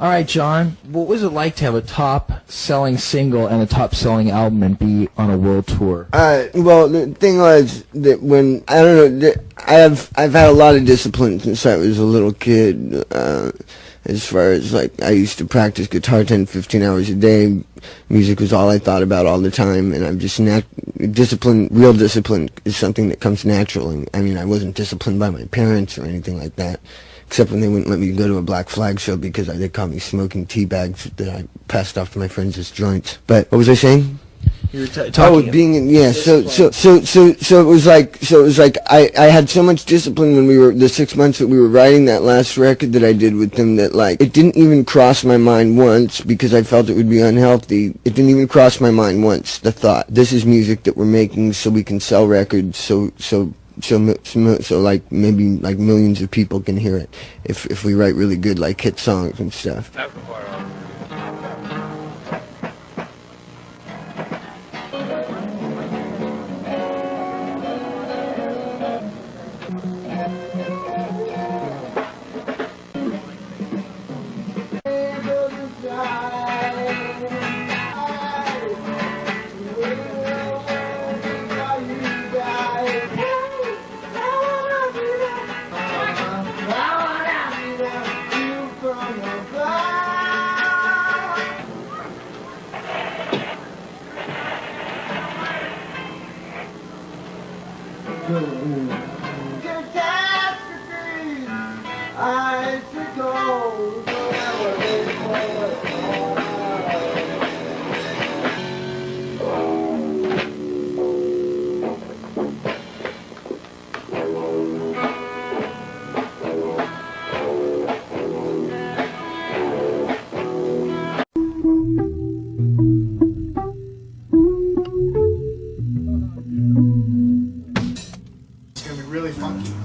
All right, John, what was it like to have a top-selling single and a top-selling album and be on a world tour? Well, the thing was that when, I don't know, I've had a lot of discipline since I was a little kid, as far as, like, I used to practice guitar 10, 15 hours a day. Music was all I thought about all the time, and I'm just discipline, real discipline is something that comes natural. And, I mean, I wasn't disciplined by my parents or anything like that, except when they wouldn't let me go to a Black Flag show because they caught me smoking tea bags that I passed off to my friends as joints. But what was I saying? You were talking. Oh, being in, yeah. So it was like I had so much discipline when we were the 6 months that we were writing that last record that I did with them that like it didn't even cross my mind once because I felt it would be unhealthy. It didn't even cross my mind once. The thought, this is music that we're making so we can sell records, so like maybe like millions of people can hear it if we write really good like hit songs and stuff.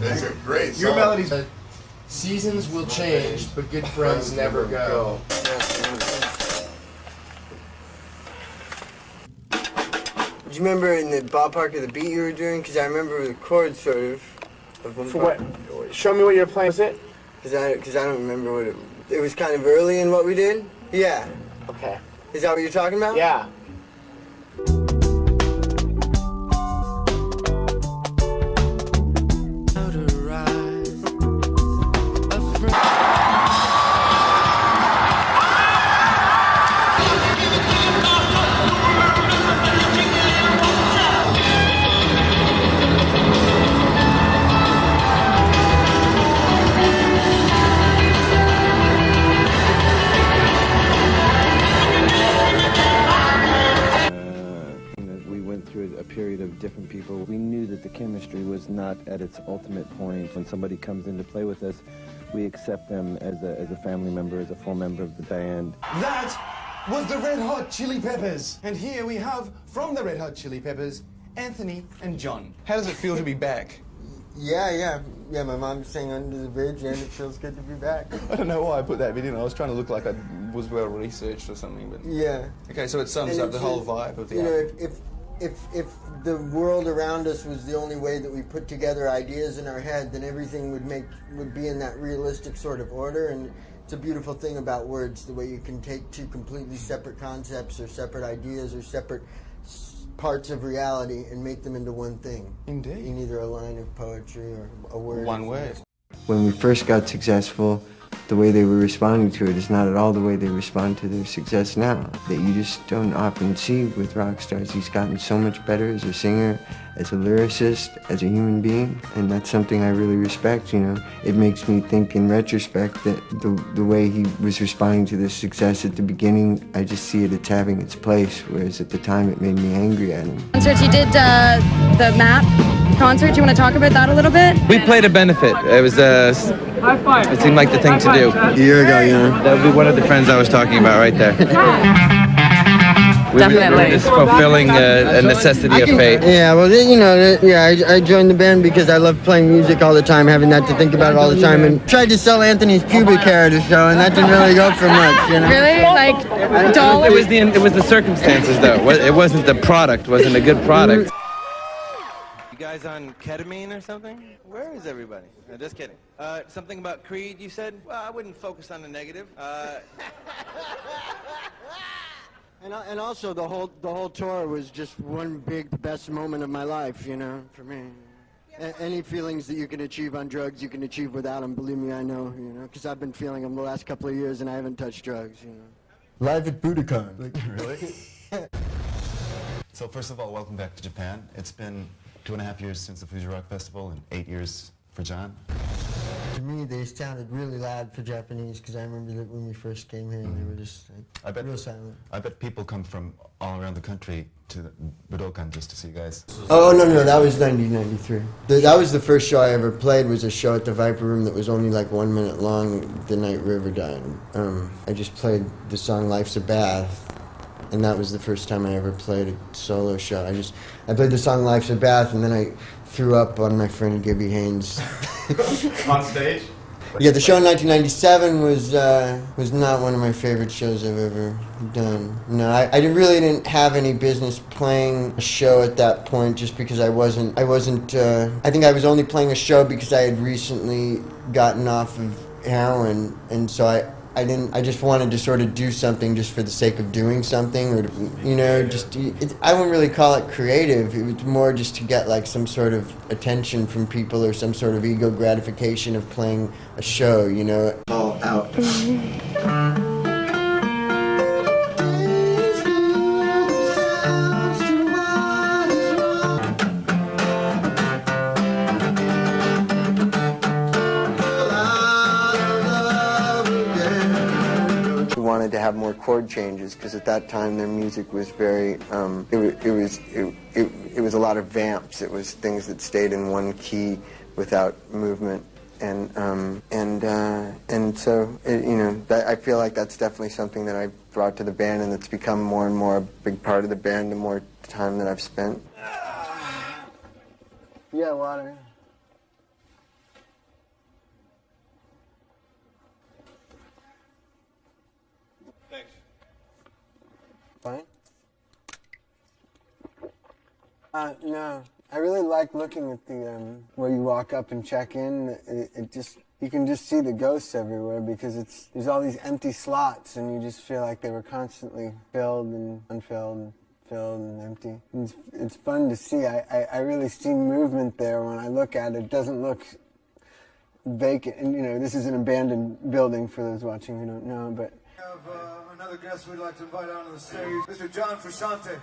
It's a great song. Your melodies. Seasons will change, but good friends never go. Do you remember in the ballpark of the beat you were doing? Because I remember the chords sort of one For part. what? Show me what you're playing. Was it? Because I don't remember what it was kind of early in what we did? Yeah. Okay. Is that what you're talking about? Yeah. A period of different people. We knew that the chemistry was not at its ultimate point. When somebody comes in to play with us, we accept them as a family member, as a full member of the band. That was the Red Hot Chili Peppers. And here we have, from the Red Hot Chili Peppers, Anthony and John. How does it feel to be back? Yeah, my mom's saying Under the Bridge, and it feels good to be back. I don't know why I put that bit in. I was trying to look like I was well researched or something, but... Yeah. Okay, so it sums up the whole vibe of the album. If the world around us was the only way that we put together ideas in our head, then everything would be in that realistic sort of order. And it's a beautiful thing about words, the way you can take two completely separate concepts or separate ideas or separate parts of reality and make them into one thing. Indeed. In either a line of poetry or a word. One word. When we first got successful, the way they were responding to it is not at all the way they respond to their success now. That you just don't often see with rock stars. He's gotten so much better as a singer, as a lyricist, as a human being, and that's something I really respect, you know. It makes me think in retrospect that the way he was responding to this success at the beginning, I just see it as having its place, whereas at the time it made me angry at him. Concerts, you did the MAP concert. Do you want to talk about that a little bit? We played a benefit. It was it seemed like the thing to do. A year ago, you know. That would be one of the friends I was talking about right there. Definitely. We're just fulfilling a necessity of fate. Yeah, well, you know, I joined the band because I love playing music all the time, having that to think about it all the time, and tried to sell Anthony's pubic hair at a show, and that didn't really go for much, you know. Really? Like, dollars? It was the circumstances, though. It wasn't the product. Wasn't a good product. You guys on ketamine or something? Where is everybody? No, just kidding. Something about Creed, you said? Well, I wouldn't focus on the negative. And also the whole tour was just one big best moment of my life, you know, for me. Any feelings that you can achieve on drugs, you can achieve without them. Believe me, I know, you know, because I've been feeling them the last couple of years and I haven't touched drugs, you know. Live at Budokan. Like, really? So first of all, welcome back to Japan. It's been 2.5 years since the Fuji Rock Festival and 8 years for John. To me, they sounded really loud for Japanese because I remember that when we first came here, they were just like, real silent. I bet people come from all around the country to the Budokan just to see you guys. Oh, no, that was 1993. That was the first show I ever played, was a show at the Viper Room that was only like 1 minute long, the night River died. I just played the song Life's a Bath, and that was the first time I ever played a solo show. I played the song Life's a Bath, and then I threw up on my friend Gibby Haynes. On stage? Yeah, the show in 1997 was not one of my favorite shows I've ever done. No, I really didn't have any business playing a show at that point, just because I think I was only playing a show because I had recently gotten off of heroin, and so I just wanted to sort of do something just for the sake of doing something, or, you know, I wouldn't really call it creative. It was more just to get like some sort of attention from people or some sort of ego gratification of playing a show, you know. All out. Wanted to have more chord changes because at that time their music was very it was a lot of vamps. It was things that stayed in one key without movement, and so you know, I feel like that's definitely something that I brought to the band, and it's become more and more a big part of the band the more time that I've spent. Yeah, water. Fine. No, I really like looking at the where you walk up and check in. You can just see the ghosts everywhere because there's all these empty slots, and you just feel like they were constantly filled and unfilled and filled and empty. It's fun to see. I really see movement there when I look at it. It doesn't look vacant. And you know, this is an abandoned building for those watching who don't know, but. We have another guest we'd like to invite onto the stage, Mr. John Frusciante.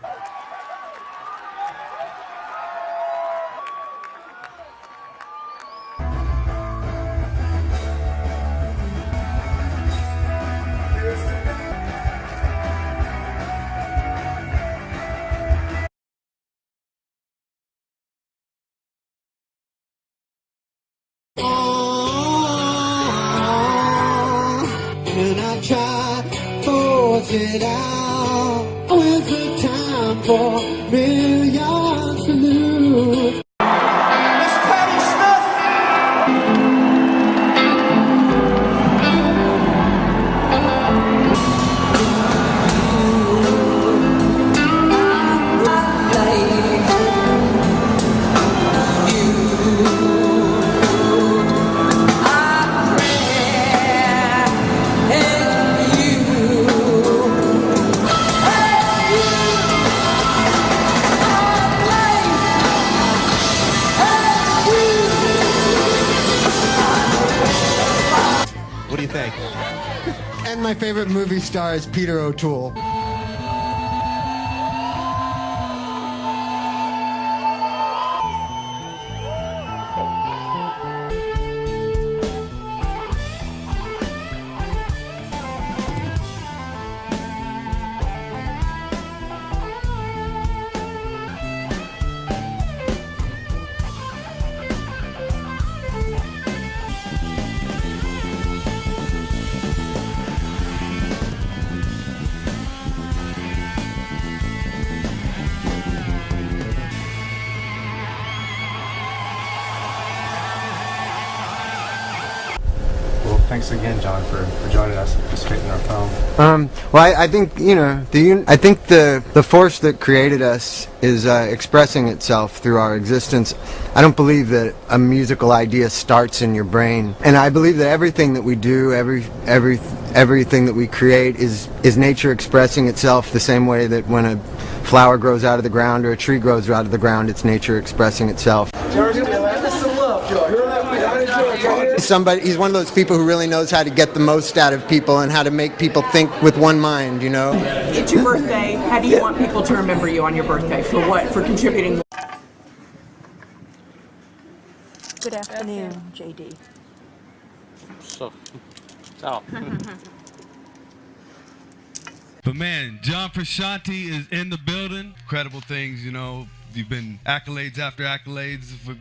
And I try to force it out. When's the time for millions to lose? Miss Patti Smith! What do you think? And my favorite movie star is Peter O'Toole. thanks again, John, for joining us and participating in our film. Well, I think, you know, I think the force that created us is expressing itself through our existence. I don't believe that a musical idea starts in your brain, and I believe that everything that we do, everything that we create is nature expressing itself the same way that when a flower grows out of the ground or a tree grows out of the ground, it's nature expressing itself. He's one of those people who really knows how to get the most out of people and how to make people think with one mind, you know? It's your birthday. How do you want people to remember you on your birthday? For what? For contributing? Good afternoon, JD. So. But man, John Frusciante is in the building. Incredible things, you know. You've been accolades after accolades. For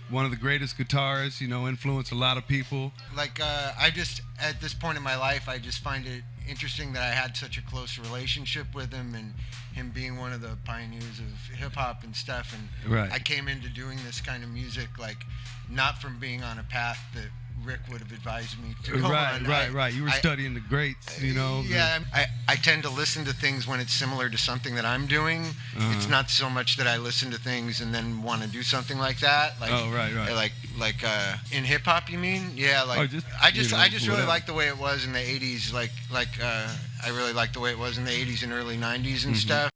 one of the greatest guitarists, you know, influenced a lot of people. Like, I just, at this point in my life, I just find it interesting that I had such a close relationship with him, and him being one of the pioneers of hip-hop and stuff. And right. I came into doing this kind of music, like, not from being on a path that Rick would have advised me to go on. Right. You were studying the greats, you know. Yeah, I tend to listen to things when it's similar to something that I'm doing. It's not so much that I listen to things and then want to do something like that. Like, right. Like in hip hop, you mean? Yeah, like I just really like the way it was in the '80s. I really like the way it was in the '80s and early '90s and stuff.